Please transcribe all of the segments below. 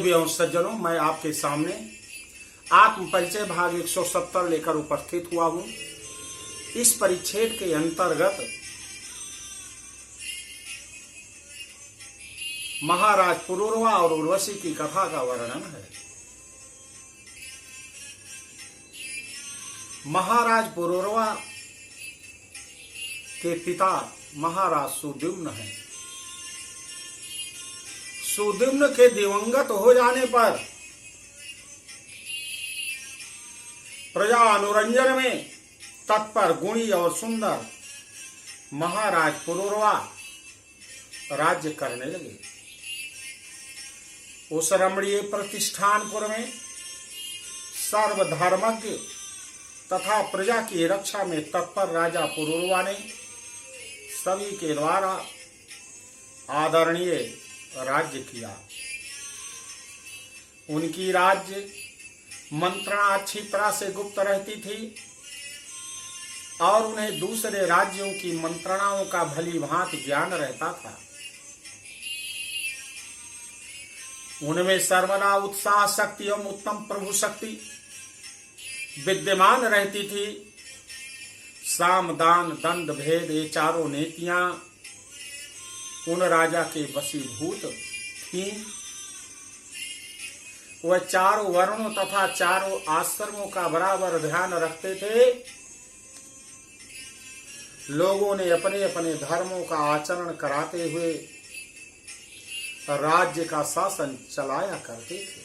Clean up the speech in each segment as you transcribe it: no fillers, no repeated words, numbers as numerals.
देवी एवं सज्जनों, मैं आपके सामने आत्म परिचय भाग 170 लेकर उपस्थित हुआ हूं। इस परिच्छेद के अंतर्गत महाराज पुरूरवा और उर्वशी की कथा का वर्णन है। महाराज पुरूरवा के पिता महाराज सुद्युम्न हैं। सुद्युम्न के दिवंगत हो जाने पर प्रजा अनुरंजन में तत्पर, गुणी और सुंदर महाराज पुरूरवा राज्य करने लगे। उस रमणीय प्रतिष्ठानपुर में सर्वधर्मज्ञ तथा प्रजा की रक्षा में तत्पर राजा पुरूरवा ने सभी के द्वारा आदरणीय राज्य किया। उनकी राज्य मंत्रणा अच्छी तरह से गुप्त रहती थी और उन्हें दूसरे राज्यों की मंत्रणाओं का भली भांति ज्ञान रहता था। उनमें सर्वदा उत्साह शक्ति एवं उत्तम प्रभु शक्ति विद्यमान रहती थी। साम दान दंड भेद ये चारों नीतियां उन राजा के वशीभूत थीं। वह चारों वर्णों तथा चारों आश्रमों का बराबर ध्यान रखते थे। लोगों ने अपने अपने धर्मों का आचरण कराते हुए राज्य का शासन चलाया करते थे।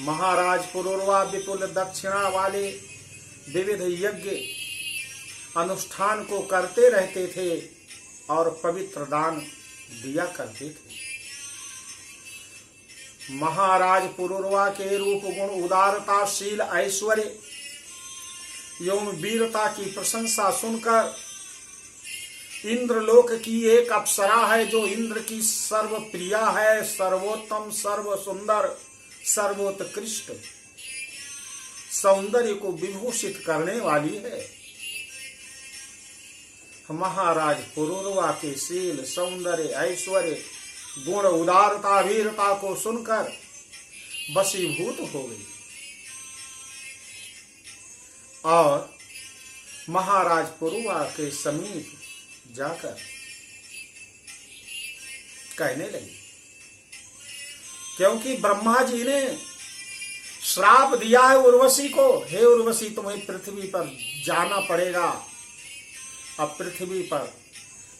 महाराज पुरूरवा विपुल दक्षिणा वाले विविध यज्ञ अनुष्ठान को करते रहते थे और पवित्र दान दिया करते थे। महाराज पुरूरवा के रूप गुण, उदारता, शील, ऐश्वर्य एवं वीरता की प्रशंसा सुनकर इंद्रलोक की एक अप्सरा है जो इंद्र की सर्वप्रिया है, सर्वोत्तम, सर्व सुंदर, सर्वोत्कृष्ट सौंदर्य को विभूषित करने वाली है। महाराज पुरूरवा के शील, सौंदर्य, ऐश्वर्य, गुण, उदारता, वीरता को सुनकर वशीभूत हो गई और महाराज पुरूरवा के समीप जाकर कहने लगी, क्योंकि ब्रह्मा जी ने श्राप दिया है उर्वशी को, हे उर्वशी तुम्हें पृथ्वी पर जाना पड़ेगा, अब पृथ्वी पर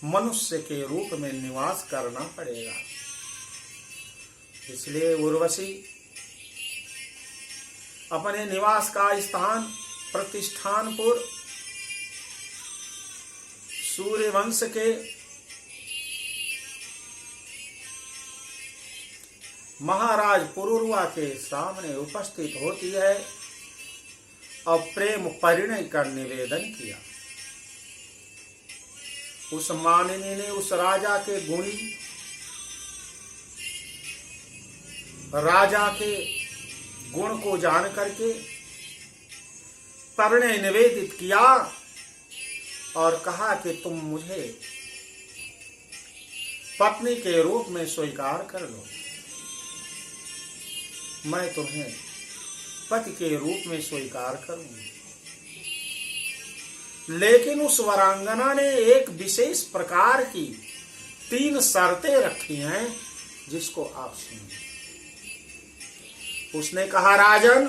मनुष्य के रूप में निवास करना पड़ेगा। इसलिए उर्वशी अपने निवास का स्थान प्रतिष्ठानपुर सूर्यवंश के महाराज पुरूरवा के सामने उपस्थित होती है और प्रेम परिणय का निवेदन किया। उस मानिनी ने उस राजा के गुणी, राजा के गुण को जान करके परिणय निवेदित किया और कहा कि तुम मुझे पत्नी के रूप में स्वीकार कर लो, मैं तुम्हें पति के रूप में स्वीकार करूंगी। लेकिन उस वरांगना ने एक विशेष प्रकार की 3 शर्तें रखी हैं जिसको आप सुनिए। उसने कहा, राजन,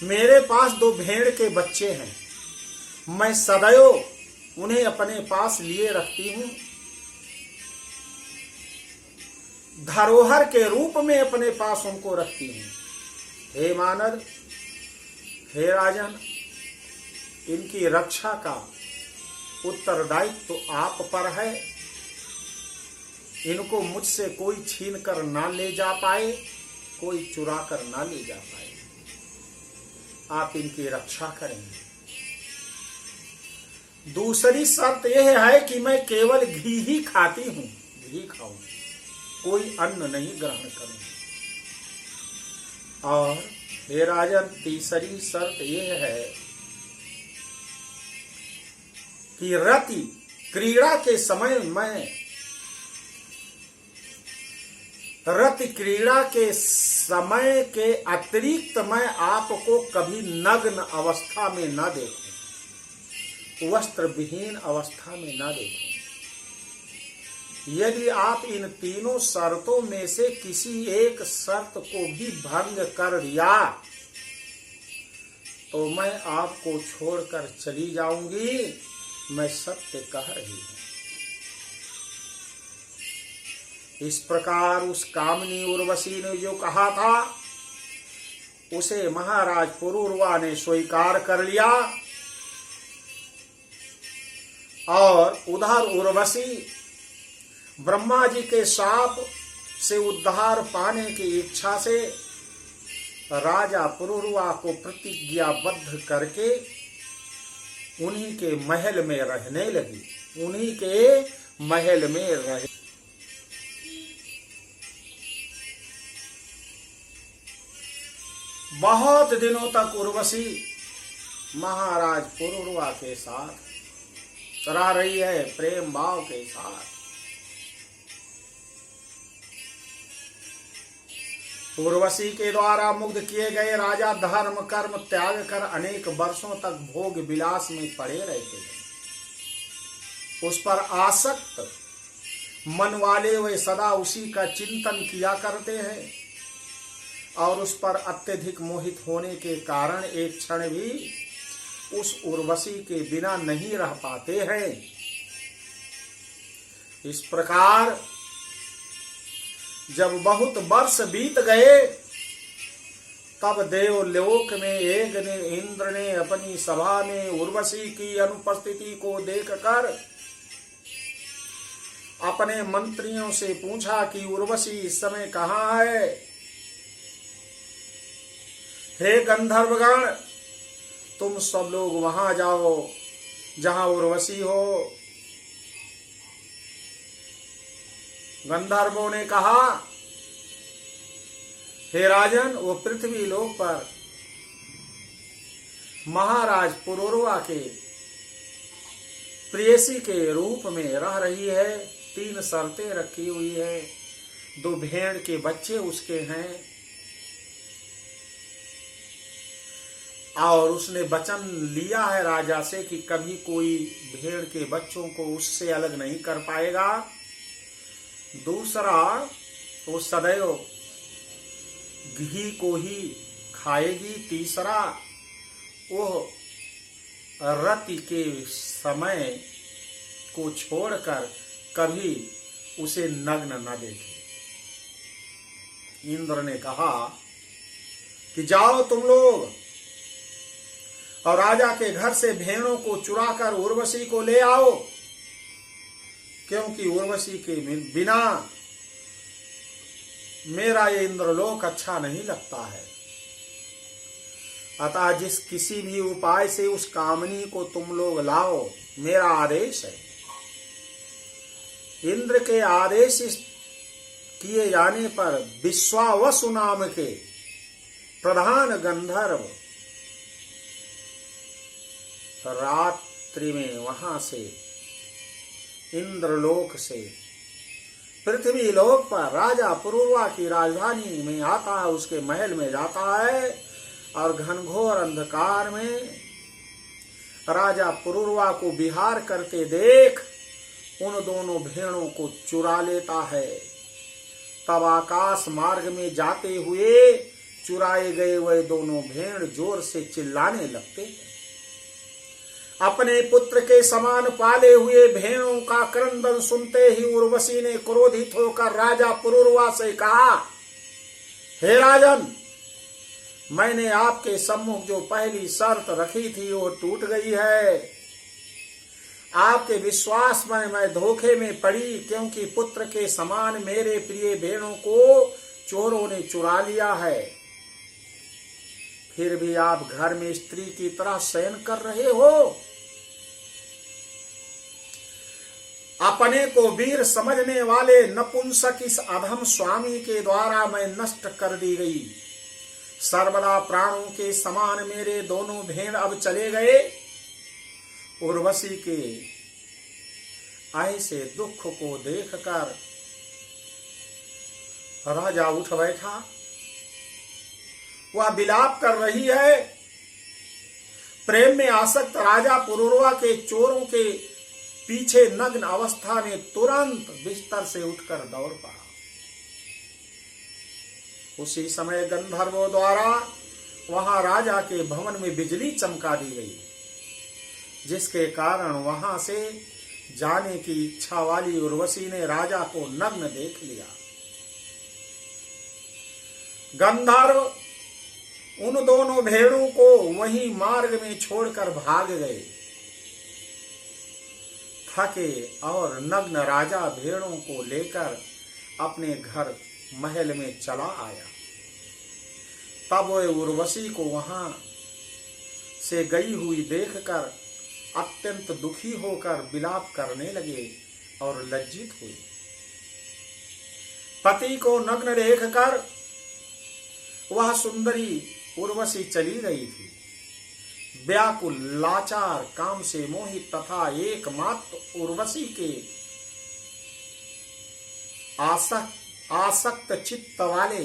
मेरे पास 2 भेड़ के बच्चे हैं, मैं सदैव उन्हें अपने पास लिए रखती हूं, धरोहर के रूप में अपने पास उनको रखती हूं। हे मानद, हे राजन, इनकी रक्षा का उत्तरदायित्व तो आप पर है। इनको मुझसे कोई छीन कर ना ले जा पाए, कोई चुरा कर ना ले जा पाए, आप इनकी रक्षा करेंगे। दूसरी शर्त यह है कि मैं केवल घी ही खाती हूं, घी खाऊं, कोई अन्न नहीं ग्रहण करूं। और हे राजन, तीसरी शर्त यह है कि रति क्रीड़ा के समय मैं रति क्रीड़ा के समय के अतिरिक्त मैं आपको कभी नग्न अवस्था में न देखूं, वस्त्र विहीन अवस्था में न देखूं। यदि आप इन तीनों शर्तों में से किसी एक शर्त को भी भंग कर दिया तो मैं आपको छोड़कर चली जाऊंगी। मैं सत्य कह रही हूं। इस प्रकार उस कामनी उर्वशी ने जो कहा था उसे महाराज पुरूरवा ने स्वीकार कर लिया और उधर उर्वशी ब्रह्मा जी के शाप से उद्धार पाने की इच्छा से राजा पुरूरवा को प्रतिज्ञाबद्ध करके उन्हीं के महल में रहने लगी, उन्हीं के महल में रहे। बहुत दिनों तक उर्वशी महाराज पुरूरवा के साथ रह रही है, प्रेम भाव के साथ। उर्वशी के द्वारा मुग्ध किए गए राजा धर्म कर्म त्याग कर अनेक वर्षों तक भोग विलास में पड़े रहते हैं। उस पर आसक्त मन वाले वे सदा उसी का चिंतन किया करते हैं और उस पर अत्यधिक मोहित होने के कारण एक क्षण भी उस उर्वशी के बिना नहीं रह पाते हैं। इस प्रकार जब बहुत वर्ष बीत गए तब देवलोक में एक ने इंद्र ने अपनी सभा में उर्वशी की अनुपस्थिति को देखकर अपने मंत्रियों से पूछा कि उर्वशी इस समय कहाँ है। हे गंधर्वगण, तुम सब लोग वहां जाओ जहां उर्वशी हो। गंधर्वों ने कहा, हे राजन, वो पृथ्वी लोक पर महाराज पुरूरवा के प्रेयसी के रूप में रह रही है। 3 शर्तें रखी हुई है, 2 भेड़ के बच्चे उसके हैं और उसने वचन लिया है राजा से कि कभी कोई भेड़ के बच्चों को उससे अलग नहीं कर पाएगा। दूसरा, वो सदैव घी को ही खाएगी। तीसरा, वो रति के समय को छोड़कर कभी उसे नग्न न देखे। इंद्र ने कहा कि जाओ तुम लोग और राजा के घर से भेड़ों को चुराकर उर्वशी को ले आओ, क्योंकि उर्वशी के बिना मेरा ये इंद्रलोक अच्छा नहीं लगता है। अतः जिस किसी भी उपाय से उस कामनी को तुम लोग लाओ, मेरा आदेश है। इंद्र के आदेश किए जाने पर विश्वावसु नाम के प्रधान गंधर्व रात्रि में वहां से इंद्रलोक से पृथ्वी लोक पर राजा पुरूरवा की राजधानी में आता है, उसके महल में जाता है और घनघोर अंधकार में राजा पुरूरवा को विहार करते देख उन दोनों भेड़ों को चुरा लेता है। तब आकाश मार्ग में जाते हुए चुराए गए वह दोनों भेड़ जोर से चिल्लाने लगते हैं। अपने पुत्र के समान पाले हुए भेड़ों का क्रंदन सुनते ही उर्वशी ने क्रोधित होकर राजा पुरूरवा से कहा, हे राजन, मैंने आपके सम्मुख जो पहली शर्त रखी थी वो टूट गई है। आपके विश्वास में मैं धोखे में पड़ी, क्योंकि पुत्र के समान मेरे प्रिय भेड़ों को चोरों ने चुरा लिया है। फिर भी आप घर में स्त्री की तरह शयन कर रहे हो। अपने को वीर समझने वाले नपुंसक इस अधम स्वामी के द्वारा मैं नष्ट कर दी गई। सर्वदा प्राणों के समान मेरे दोनों भेड़ अब चले गए। उर्वशी के ऐसे दुख को देखकर राजा उठ बैठा। वह विलाप कर रही है। प्रेम में आसक्त राजा पुरूरवा के चोरों के पीछे नग्न अवस्था में तुरंत बिस्तर से उठकर दौड़ पड़ा। उसी समय गंधर्वों द्वारा वहां राजा के भवन में बिजली चमका दी गई, जिसके कारण वहां से जाने की इच्छा वाली उर्वशी ने राजा को नग्न देख लिया। गंधर्व उन दोनों भेड़ों को वहीं मार्ग में छोड़कर भाग गए। थके और नग्न राजा भेड़ों को लेकर अपने घर महल में चला आया। तब वह उर्वशी को वहां से गई हुई देखकर अत्यंत दुखी होकर विलाप करने लगे और लज्जित हुए। पति को नग्न देखकर वह सुंदरी उर्वशी चली गई थी। व्याकुल, लाचार, काम से मोहित तथा एकमात्र उर्वशी के आसक्त चित्त वाले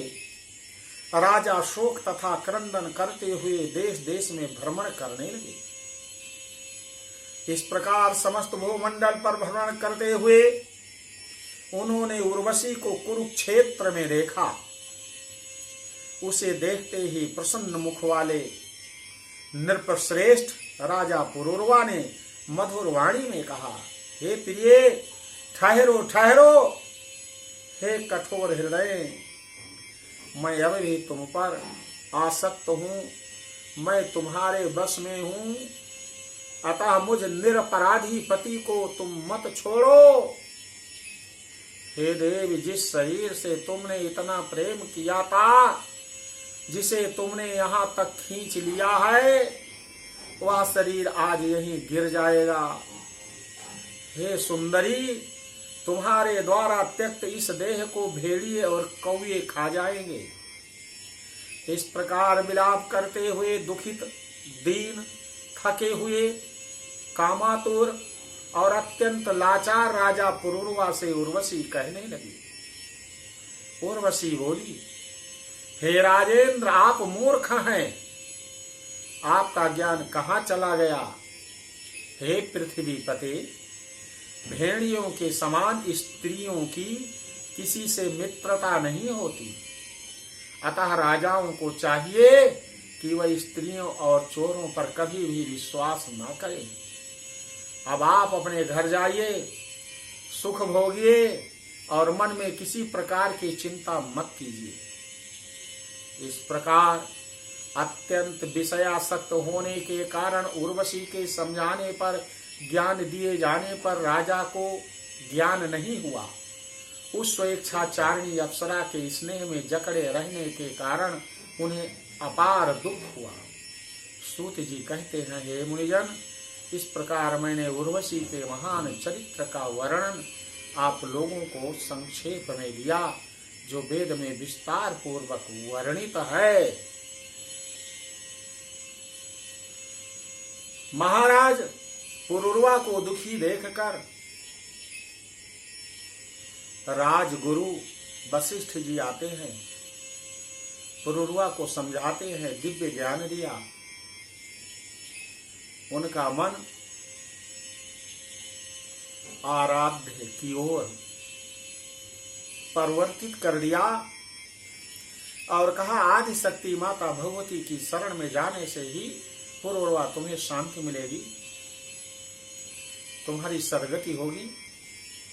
राजा शोक तथा क्रंदन करते हुए देश देश में भ्रमण करने लगे। इस प्रकार समस्त भूमंडल पर भ्रमण करते हुए उन्होंने उर्वशी को कुरुक्षेत्र में देखा। उसे देखते ही प्रसन्न मुख वाले नृपश्रेष्ठ राजा पुरूरवा ने मधुर वाणी में कहा, हे प्रिय, ठहरो ठहरो। हे कठोर हृदय, मैं अब भी तुम पर आसक्त हूं, मैं तुम्हारे बस में हूं, अतः मुझ निरपराधी पति को तुम मत छोड़ो। हे देव, जिस शरीर से तुमने इतना प्रेम किया था, जिसे तुमने यहाँ तक खींच लिया है, वह शरीर आज यहीं गिर जाएगा। हे सुंदरी, तुम्हारे द्वारा त्यक्त इस देह को भेड़िए और कौवे खा जाएंगे। इस प्रकार विलाप करते हुए दुखित, दीन, थके हुए, कामातुर और अत्यंत लाचार राजा पुरूरवा से उर्वशी कहने लगी। उर्वशी बोली, हे राजेंद्र, आप मूर्ख हैं, आपका ज्ञान कहाँ चला गया। हे पृथ्वीपते, भेड़ियों के समान स्त्रियों की किसी से मित्रता नहीं होती, अतः राजाओं को चाहिए कि वह स्त्रियों और चोरों पर कभी भी विश्वास न करें। अब आप अपने घर जाइए, सुख भोगिए और मन में किसी प्रकार की चिंता मत कीजिए। इस प्रकार अत्यंत विषयासक्त होने के कारण उर्वशी के समझाने पर, ज्ञान दिए जाने पर राजा को ज्ञान नहीं हुआ। उस स्वेच्छाचारिणी अप्सरा के स्नेह में जकड़े रहने के कारण उन्हें अपार दुख हुआ। सूत जी कहते हैं, हे मुनिजन, इस प्रकार मैंने उर्वशी के महान चरित्र का वर्णन आप लोगों को संक्षेप में दिया, जो वेद में विस्तार पूर्वक वर्णित है। महाराज पुरूरवा को दुखी देखकर राजगुरु वशिष्ठ जी आते हैं, पुरूरवा को समझाते हैं, दिव्य ज्ञान दिया। उनका मन आराध्य की ओर परिवर्तित कर दिया और कहा, आदि शक्ति माता भगवती की शरण में जाने से ही पुरूरवा तुम्हें शांति मिलेगी, तुम्हारी सदगति होगी।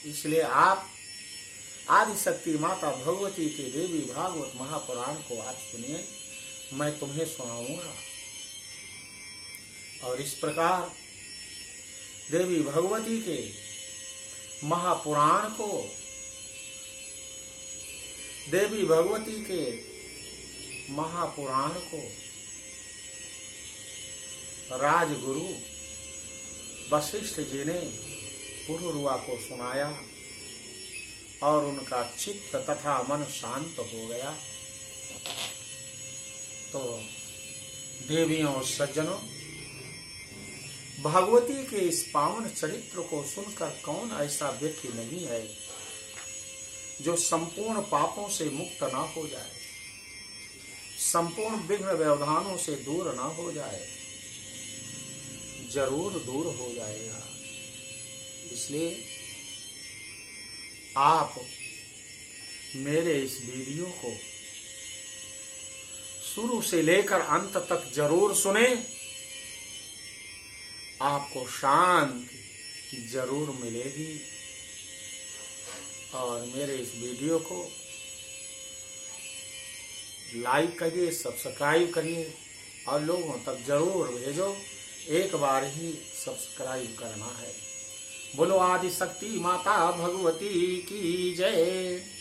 इसलिए आप आदि शक्ति माता भगवती के देवी भागवत महापुराण को आज सुनिए, मैं तुम्हें सुनाऊंगा। और इस प्रकार देवी भगवती के महापुराण को, देवी भगवती के महापुराण को राजगुरु वशिष्ठ जी ने पुरूरवा को सुनाया और उनका चित्त तथा मन शांत हो गया। तो देवियों और सज्जनों, भगवती के इस पावन चरित्र को सुनकर कौन ऐसा व्यक्ति नहीं है जो संपूर्ण पापों से मुक्त ना हो जाए, संपूर्ण विघ्न व्यवधानों से दूर ना हो जाए, जरूर दूर हो जाएगा। इसलिए आप मेरे इस वीडियो को शुरू से लेकर अंत तक जरूर सुने, आपको शांति जरूर मिलेगी। और मेरे इस वीडियो को लाइक करिए, सब्सक्राइब करिए और लोगों तक जरूर भेजो। एक बार ही सब्सक्राइब करना है। बोलो आदि शक्ति माता भगवती की जय।